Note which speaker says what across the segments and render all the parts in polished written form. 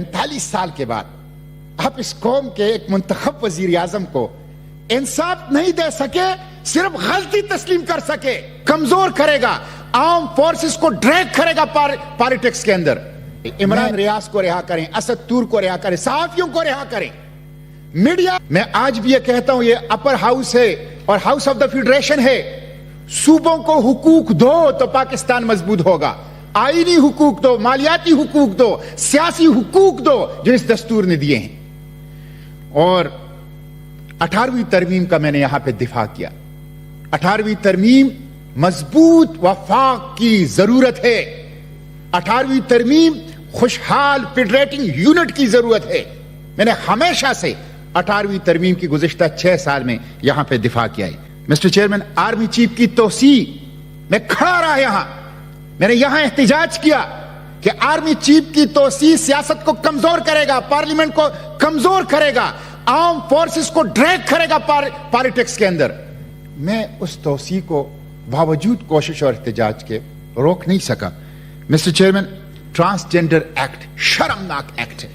Speaker 1: 45 साल के बाद आप इस कौम के एक मुंतखब वजीर आजम को इंसाफ नहीं दे सके, सिर्फ गलती तस्लीम कर सके, कमजोर करेगा, आर्म फोर्सेस को ड्रैग करेगा पॉलिटिक्स के अंदर। इमरान रियाज को रिहा करें, असद तूर को रिहा करें, सहाफियों को रिहा करें, मीडिया। मैं आज भी ये कहता हूं, ये अपर हाउस है और हाउस ऑफ द फेडरेशन है। सूबों को हुकूक दो तो पाकिस्तान मजबूत होगा। आईनी हुकूक दो, मालियाती हुकूक दो, सियासी हुकूक दो जो इस दस्तूर ने दिए हैं। और 18वीं तरमीम का मैंने यहां पे दिफा किया। 18वीं तरमीम मजबूत वफाक की जरूरत है। 18वीं तरमीम खुशहाल फेडरेटिंग यूनिट की जरूरत है। मैंने हमेशा से 18वीं तरमीम की गुज़िश्ता 6 साल में यहां पे दिफा किया है। मिस्टर चेयरमैन, आर्मी चीफ की तोसी मैं खड़ा रहा यहां, मैंने यहां एहतिजाज किया कि आर्मी चीफ की तोसी सियासत को कमजोर करेगा, पार्लियामेंट को कमजोर करेगा, आर्म फोर्सेस को ड्रैग करेगा पॉलिटिक्स के अंदर। मैं उस तोसी को बावजूद कोशिश और एहतिजाज के रोक नहीं सका। मिस्टर चेयरमैन, ट्रांसजेंडर एक्ट शर्मनाक एक्ट है,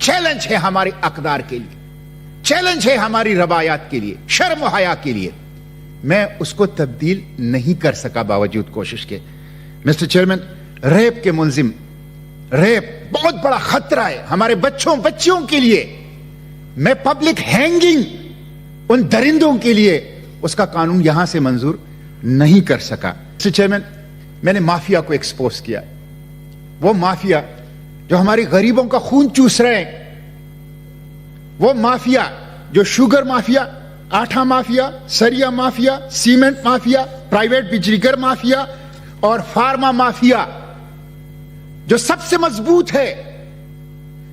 Speaker 1: चैलेंज है हमारे अकदार के लिए, चैलेंज है हमारी रवायात के लिए, शर्म हया के लिए। मैं उसको तब्दील नहीं कर सका बावजूद कोशिश के। मिस्टर चेयरमैन, रेप के मुलजिम, रेप बहुत बड़ा खतरा है हमारे बच्चों के लिए। मैं पब्लिक हैंगिंग उन दरिंदों के लिए उसका कानून यहां से मंजूर नहीं कर सका। मिस्टर चेयरमैन, मैंने माफिया को एक्सपोज किया, वो माफिया जो हमारे गरीबों का खून चूस रहे हैं, वो माफिया जो शुगर माफिया, आटा माफिया, सरिया माफिया, सीमेंट माफिया, प्राइवेट बिजलीघर माफिया और फार्मा माफिया जो सबसे मजबूत है,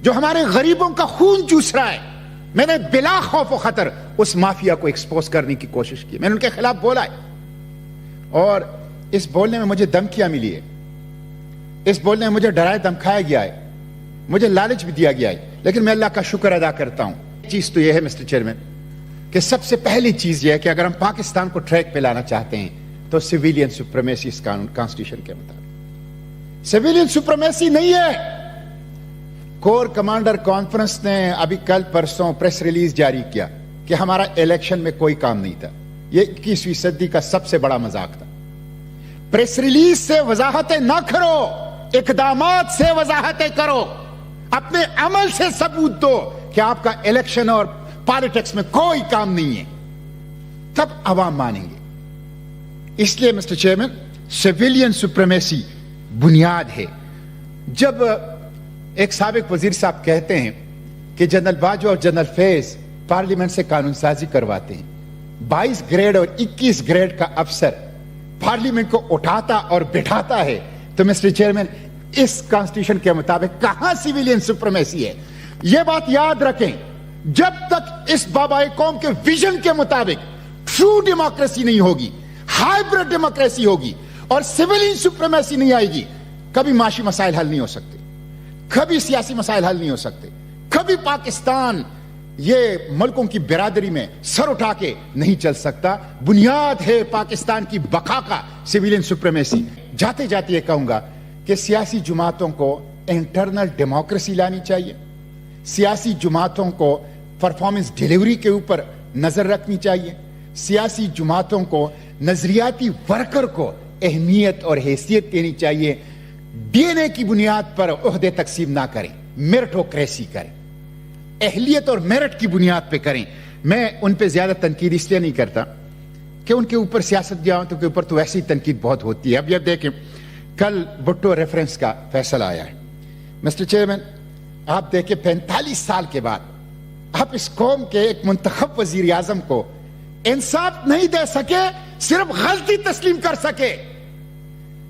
Speaker 1: जो हमारे गरीबों का खून चूस रहा है। मैंने बिला खौफ व खतर उस माफिया को एक्सपोज करने की कोशिश की। मैंने उनके खिलाफ बोला है और इस बोलने में मुझे धमकियां मिली है, इस बोलने में मुझे डराया धमकाया गया है, मुझे लालच भी दिया गया है, लेकिन मैं अल्लाह का शुक्र अदा करता हूं। चीज तो यह है मिस्टर चेयरमैन कि सबसे पहली चीज यह है कि अगर हम पाकिस्तान को ट्रैक पे लाना चाहते हैं तो सिविलियन सुप्रीमेसी इस कानून कॉन्स्टिट्यूशन के मुताबिक। सिविलियन सुप्रीमेसी नहीं है। कोर कमांडर कॉन्फ्रेंस ने अभी कल परसों प्रेस रिलीज जारी किया कि हमारा इलेक्शन में कोई काम नहीं था। यह 21वीं सदी का सबसे बड़ा मजाक था। प्रेस रिलीज से वजाहतें ना करो, इकदामात से वजाहतें करो, अपने अमल से सबूत दो कि आपका इलेक्शन और पॉलिटिक्स में कोई काम नहीं है, तब अवाम मानेंगे। इसलिए मिस्टर चेयरमैन, सिविलियन सुप्रीमेसी बुनियाद है। जब एक साबिक वजीर साहब कहते हैं कि जनरल बाजवा और जनरल फैज पार्लियामेंट से कानून साजी करवाते हैं, 22 ग्रेड और 21 ग्रेड का अफसर पार्लियामेंट को उठाता और बिठाता है, तो मिस्टर चेयरमैन इस कॉन्स्टिट्यूशन के मुताबिक कहां सिविलियन सुप्रीमेसी है? यह बात याद रखें, जब तक इस बाबाए कौम के विजन के मुताबिक ट्रू डेमोक्रेसी नहीं होगी, हाइब्रिड डेमोक्रेसी होगी और सिविलियन सुप्रीमेसी नहीं आएगी, कभी माशी मसाइल हल नहीं हो सकते, कभी सियासी मसाइल हल नहीं हो सकते, कभी पाकिस्तान ये मुल्कों की बिरादरी में सर उठा के नहीं चल सकता। बुनियाद है पाकिस्तान की बका का सिविलियन सुप्रीमेसी। जाते जाते ये कहूंगा कि सियासी जमातों को इंटरनल डेमोक्रेसी लानी चाहिए, सियासी जमातों को परफॉर्मेंस डिलीवरी के ऊपर नजर रखनी चाहिए, सियासी जमातों को नजरियाती वर्कर को अहमियत और हैसियत देनी चाहिए। डीएनए की बुनियाद पर ओहदे तकसीम ना करें, मेरिटोक्रेसी करें, अहलियत और मेरिट की बुनियाद पे करें। मैं उन पे ज्यादा तनकीद इसलिए नहीं करता कि उनके ऊपर सियासत जाओ तो के ऊपर तो वैसी तनकीद बहुत होती है। अब ये देखें, कल भुट्टो रेफरेंस का फैसला आया है। मिस्टर चेयरमैन, आप देखें 45 साल के बाद आप इस कौम के एक मुंतखब वजीर आजम को इंसाफ नहीं दे सके, सिर्फ गलती तस्लीम कर सके।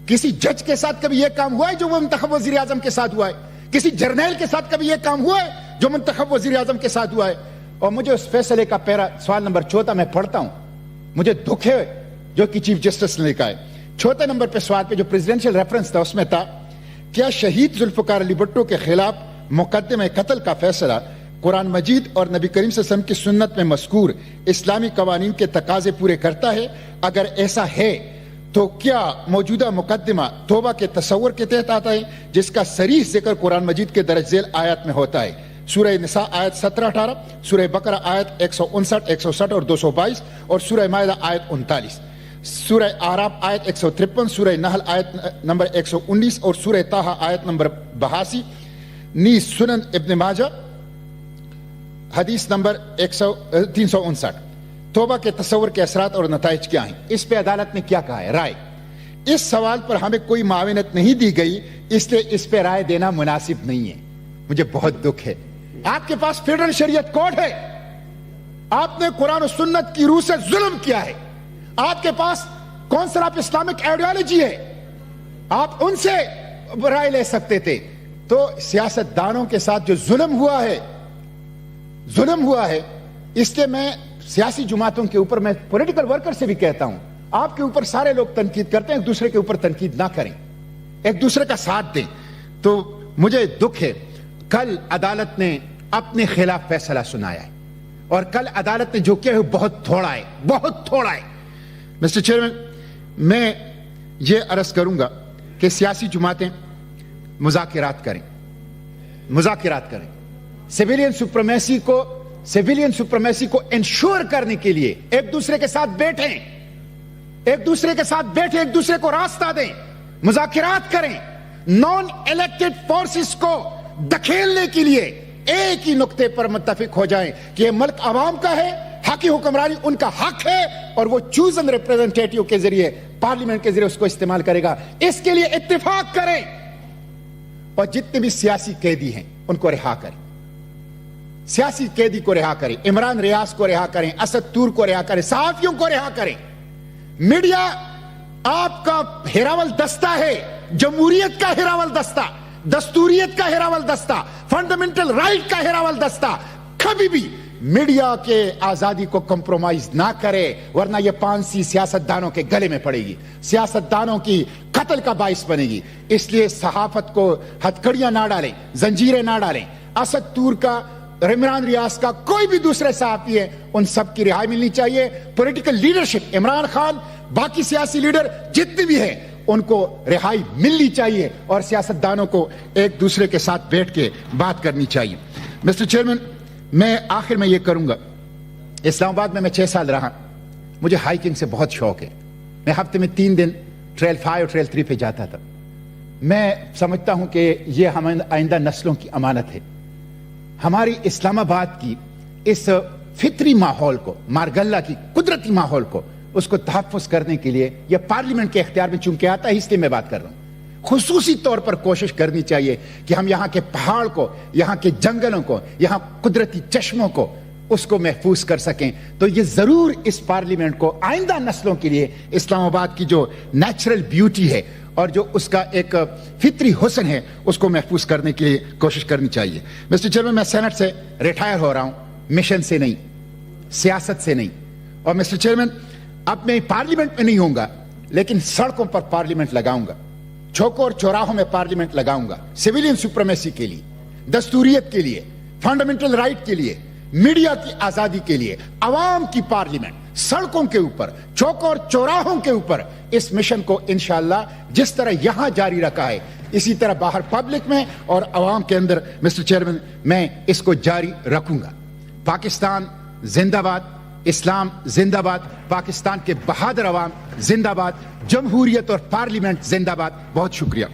Speaker 1: किसी जज के साथ कभी यह काम हुआ है जो वो मुंतखब वजीर आजम के साथ हुआ है? किसी जर्नैल के साथ कभी यह काम हुआ है जो मुंतखब वजीर आजम के साथ हुआ है? और मुझे उस फैसले का पैरा सवाल नंबर 14 में पढ़ता हूं, मुझे दुख है जो कि चीफ जस्टिस ने लिखा है। 4 नंबर पे सवाल पे जो प्रेसिडेंशियल रेफरेंस था उसमें था, क्या शहीद जुल्फकार अली भुट्टो के खिलाफ मुकदमे कत्ल का फैसला कुरान मजीद और नबी करीम सल्लल्लाहु अलैहि वसल्लम की सुन्नत में मज़कूर इस्लामी कवानीन के तकाजे पूरे करता है? अगर ऐसा है تو کیا موجودہ مقدمہ توبہ کے تصور کے تحت آتا ہے جس کا صریح ذکر قرآن مجید کے درج ذیل آیات میں ہوتا ہے؟ سورہ نساء آیت 17-18، سورہ بقرہ آیت 159، 160 اور 222، اور سورہ مائدہ آیت 39، سورہ اعراف آیت 153، سورہ نحل آیت نمبر 119 اور سورہ طٰہٰ آیت نمبر 82، نیز سنن ابن ماجہ حدیث نمبر 359۔ توبہ کے تصور کے اثرات اور نتائج کیا ہیں؟ اس پہ عدالت نے کیا کہا ہے؟ رائے۔ اس سوال پر ہمیں کوئی معاونت نہیں دی گئی، اس لیے اس پہ رائے دینا مناسب نہیں ہے۔ مجھے بہت دکھ ہے۔ آپ کے پاس فیڈرل شریعت کوڈ ہے، آپ نے قرآن و سنت کی روح سے ظلم کیا ہے، آپ کے پاس کونسل آف اسلامک آئیڈیالوجی ہے، آپ ان سے رائے لے سکتے تھے۔ تو سیاست دانوں کے ساتھ جو ظلم ہوا ہے، اس لیے میں سیاسی جماعتوں کے اوپر، میں پولیٹیکل ورکر سے بھی کہتا ہوں، آپ کے اوپر سارے لوگ تنقید کرتے ہیں، ایک دوسرے کے اوپر تنقید نہ کریں، ایک دوسرے کا ساتھ دیں۔ تو مجھے دکھ ہے، کل عدالت نے اپنے خلاف فیصلہ سنایا ہے، اور کل عدالت نے جو کیا ہے بہت تھوڑا ہے۔ مسٹر چیئرمین، میں یہ عرض کروں گا کہ سیاسی جماعتیں مذاکرات کریں، سیویلین سپریمیسی کو انشور کرنے کے لیے ایک دوسرے کے ساتھ بیٹھیں، ایک دوسرے کو راستہ دیں، مذاکرات کریں، نان الیکٹڈ فورسز کو دھکیلنے کے لیے ایک ہی نقطے پر متفق ہو جائیں کہ یہ ملک عوام کا ہے، حقی حکمرانی ان کا حق ہے، اور وہ چوزن ریپریزنٹیٹیو کے ذریعے، پارلیمنٹ کے ذریعے اس کو استعمال کرے گا۔ اس کے لیے اتفاق کریں، اور جتنے بھی سیاسی قیدی ہیں ان کو رہا کریں، سیاسی قیدی کو رہا کریں، عمران ریاض کو رہا کریں، اسد طور کو رہا کریں، صحافیوں کو رہا کریں۔ میڈیا آپ کا ہیراول دستہ ہے، جمہوریت کا ہیراول دستہ، دستوریت کا ہیراول دستہ، فنڈامنٹل رائٹ کا ہیراول دستہ کبھی بھی میڈیا کے آزادی کو کمپرومائز نہ کرے، ورنہ یہ پانسی سیاست دانوں کے گلے میں پڑے گی، سیاست دانوں کی قتل کا باعث بنے گی۔ اس لیے صحافت کو ہتھکڑیاں نہ ڈالیں، زنجیریں نہ ڈالیں۔ اسد طور کا، عمران ریاض کا، کوئی بھی دوسرے صحافی ہے، ان سب کی رہائی ملنی چاہیے۔ پولیٹیکل لیڈرشپ، عمران خان، باقی سیاسی لیڈر جتنے بھی ہیں، ان کو رہائی ملنی چاہیے، اور سیاست دانوں کو ایک دوسرے کے ساتھ بیٹھ کے بات کرنی چاہیے۔ مسٹر چیئرمین، میں آخر میں یہ کروں گا، اسلام آباد میں 6 سال رہا، مجھے ہائیکنگ سے بہت شوق ہے، میں ہفتے میں 3 دن ٹریل 5 اور ٹریل 3 پہ جاتا تھا۔ میں سمجھتا ہوں کہ یہ ہمیں آئندہ نسلوں کی امانت ہے۔ ہماری اسلام آباد کی اس فطری ماحول کو، مارگلہ کی قدرتی ماحول کو، اس کو تحفظ کرنے کے لیے یہ پارلیمنٹ کے اختیار میں چونکہ آتا ہے، اس لیے میں بات کر رہا ہوں، خصوصی طور پر کوشش کرنی چاہیے کہ ہم یہاں کے پہاڑ کو، یہاں کے جنگلوں کو، یہاں قدرتی چشموں کو، اس کو محفوظ کر سکیں۔ تو یہ ضرور اس پارلیمنٹ کو آئندہ نسلوں کے لیے اسلام آباد کی جو نیچرل بیوٹی ہے اور جو اس کا ایک فطری حسن ہے، اس کو محفوظ کرنے کے لیے کوشش کرنی چاہیے۔ مسٹر چیئرمین، میں سینٹ سے ریٹائر ہو رہا ہوں، مشن سے نہیں، سیاست سے نہیں، اور مسٹر چیئرمین اب میں پارلیمنٹ میں نہیں ہوں گا، لیکن سڑکوں پر پارلیمنٹ لگاؤں گا، چوکوں اور چوراہوں میں پارلیمنٹ لگاؤں گا، سیویلین سپریمیسی کے لیے، دستوریت کے لیے، فنڈامنٹل رائٹ کے لیے، میڈیا کی آزادی کے لیے، عوام کی پارلیمنٹ، سڑکوں کے اوپر، چوکوں اور چوراہوں کے اوپر۔ اس مشن کو انشاءاللہ جس طرح یہاں جاری رکھا ہے، اسی طرح باہر پبلک میں اور عوام کے اندر مسٹر چیئرمین میں اس کو جاری رکھوں گا۔ پاکستان زندہ باد، اسلام زندہ باد، پاکستان کے بہادر عوام زندہ باد، جمہوریت اور پارلیمنٹ زندہ باد۔ بہت شکریہ۔